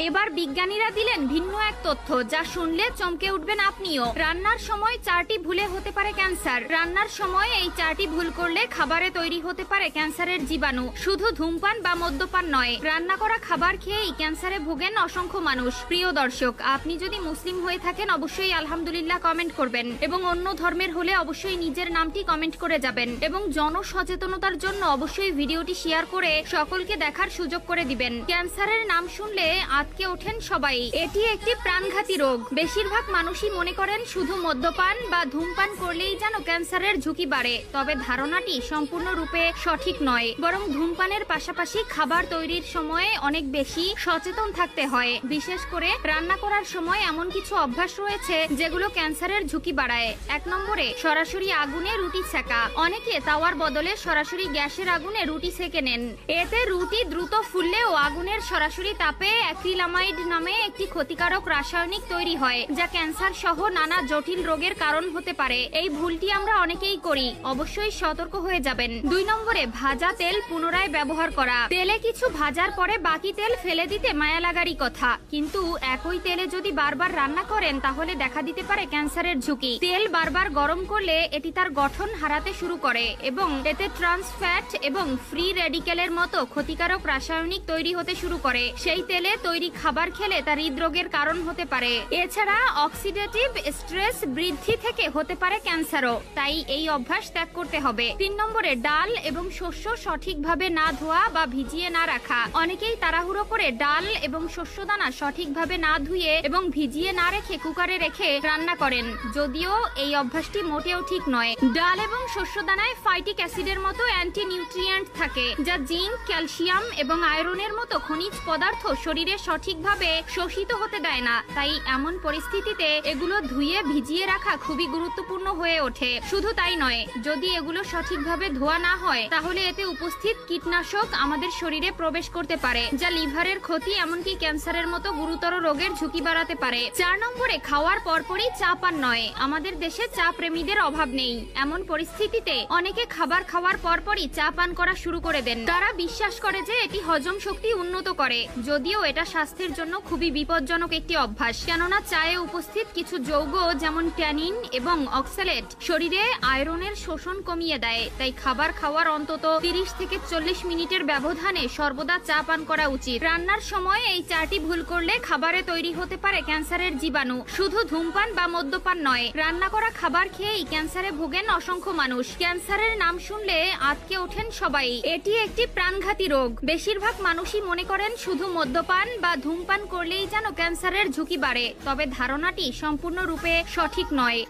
এবার বিজ্ঞানীরা দিলেন ভিন্ন এক তথ্য যা শুনলে চমকে উঠবেন আপনিও। রান্নার সময় 4টি ভুলে হতে পারে ক্যান্সার। রান্নার সময় এই 4টি ভুল করলে খাবারে তৈরি হতে পারে ক্যান্সারের জীবাণু। শুধু ধূমপান বা মদ্যপান নয়, রান্না করা খাবার খেয়েই ক্যান্সারে ভোগেন অসংখ্য মানুষ। প্রিয় দর্শক, আপনি যদি মুসলিম হয়ে থাকেন অবশ্যই আলহামদুলিল্লাহ কমেন্ট করবেন, এবং অন্য ধর্মের হলে অবশ্যই নিজের নামটি কমেন্ট করে যাবেন, এবং জনসচেতনতার জন্য অবশ্যই ভিডিওটি শেয়ার করে সকলকে দেখার সুযোগ করে দিবেন। ক্যান্সারের নাম শুনলে আটকে ওঠেন সবাই। এটি একটি প্রাণঘাতী রোগ। বেশিরভাগ মানুষই মনে করেন শুধু মদ্যপান বা ধূমপান করলেই যেন ক্যান্সারের ঝুঁকি বাড়ে, তবে ধারণাটি সম্পূর্ণরূপে সঠিক নয়। বরং ধূমপানের পাশাপাশি খাবার তৈরির সময়ে অনেক বেশি সচেতন থাকতে হয়। বিশেষ করে রান্না করার সময় এমন কিছু অভ্যাস রয়েছে যেগুলো ক্যান্সারের ঝুঁকি বাড়ায়। 1 নম্বরে সরাসরি আগুনে রুটি সেকা। অনেকে তাওয়ার বদলে সরাসরি গ্যাসের আগুনে রুটি সেকে নেন। এতে রুটি দ্রুত ফুললেও আগুনের সরাসরি তাপে অ্যাক্রিলামাইড নামে একটি ক্ষতিকারক রাসায়নিক তৈরি হয়, যা ক্যান্সার সহ নানা জটিল রোগের কারণ হতে পারে। এই ভুলটি আমরা অনেকেই করি, অবশ্যই সতর্ক হয়ে যাবেন। 2 নম্বরে ভাজা তেল পুনরায় ব্যবহার করা। তেলে কিছু ভাজার পরে বাকি তেল ফেলে দিতে মায়া লাগারই কথা, কিন্তু একই তেলে যদি বারবার রান্না করেন তাহলে দেখা দিতে পারে ক্যান্সারের ঝুঁকি। তেল বারবার গরম করলে এটি তার গঠন হারাতে শুরু করে এবং এতে ট্রান্স ফ্যাট এবং ফ্রি রেডিক্যালের মতো ক্ষতিকারক রাসায়নিক তৈরি হতে শুরু করে। সেই তেলে তৈরি খাবার খেলে তা হৃদরোগের কারণ হতে পারে। এছাড়া অক্সিডেটিভ স্ট্রেস বৃদ্ধি থেকে হতে পারে ক্যান্সারও, তাই এই অভ্যাস ত্যাগ করতে হবে। 3 নম্বরে ডাল এবং শস্য সঠিকভাবে না ধোয়া বা ভিজিয়ে না রাখা। অনেকেই তাড়াহুড়ো করে ডাল এবং শস্যদানা সঠিকভাবে না ধুয়ে এবং ভিজিয়ে না রেখে কুকারে রেখে রান্না করেন, যদিও এই অভ্যাসটি মোটেও ঠিক নয়। ডাল এবং শস্যদানায় ফাইটিক অ্যাসিডের মতো অ্যান্টি নিউট্রিয়েন্ট থাকে, যা জিঙ্ক, ক্যালসিয়াম এবং আয়রনের মতো খনিজ পদার্থ শরীরে সঠিকভাবে শোষিত হতে দেয় না। তাই এমন পরিস্থিতিতে এগুলো ধুয়ে ভিজিয়ে রাখা খুবই গুরুত্বপূর্ণ হয়ে ওঠে। শুধু তাই নয়, যদি এগুলো সঠিকভাবে ধোয়া না হয় তাহলে এতে উপস্থিত কীটনাশক আমাদের শরীরে প্রবেশ করতে পারে, যা লিভারের ক্ষতি এমনকি ক্যান্সারের মতো গুরুতর রোগের ঝুঁকি বাড়াতে পারে। 4 নম্বরে খাওয়ার পরপরই চা পান নয়। আমাদের দেশে চা প্রেমীদের অভাব নেই। এমন পরিস্থিতিতে অনেকে খাবার খাওয়ার পরপরই চা পান করা শুরু করে দেন। তারা বিশ্বাস করে যে এটি হজম শক্তি উন্নত করে, যদিও এটা স্বাস্থ্যের জন্য খুবই বিপজ্জনক একটি অভ্যাস। কেননা চায়ে উপস্থিত কিছু যৌগ যেমন ট্যানিন এবং অক্সালেট শরীরে আয়রনের শোষণ কমিয়ে দেয়। তাই খাবার খাওয়ার অন্তত 30 থেকে 40 মিনিটের ব্যবধানে সর্বদা চা পান করা উচিত। রান্নার সময় এই 4টি ভুল করলে খাবারে তৈরি হতে পারে ক্যান্সারের জীবাণু। শুধু ধূমপান বা মদ্যপান নয়, রান্না করা খাবার খেয়েই ক্যান্সারে ভোগেন অসংখ্য মানুষ। ক্যান্সারের নাম শুনলে আটকে ওঠেন সবাই। এটি একটি প্রাণঘাতী রোগ। বেশিরভাগ মানুষই মনে করেন শুধু মদ্যপান বা ধূমপান করলেই যেন ক্যান্সারের ঝুঁকি বাড়ে, তবে ধারণাটি সম্পূর্ণরূপে সঠিক নয়।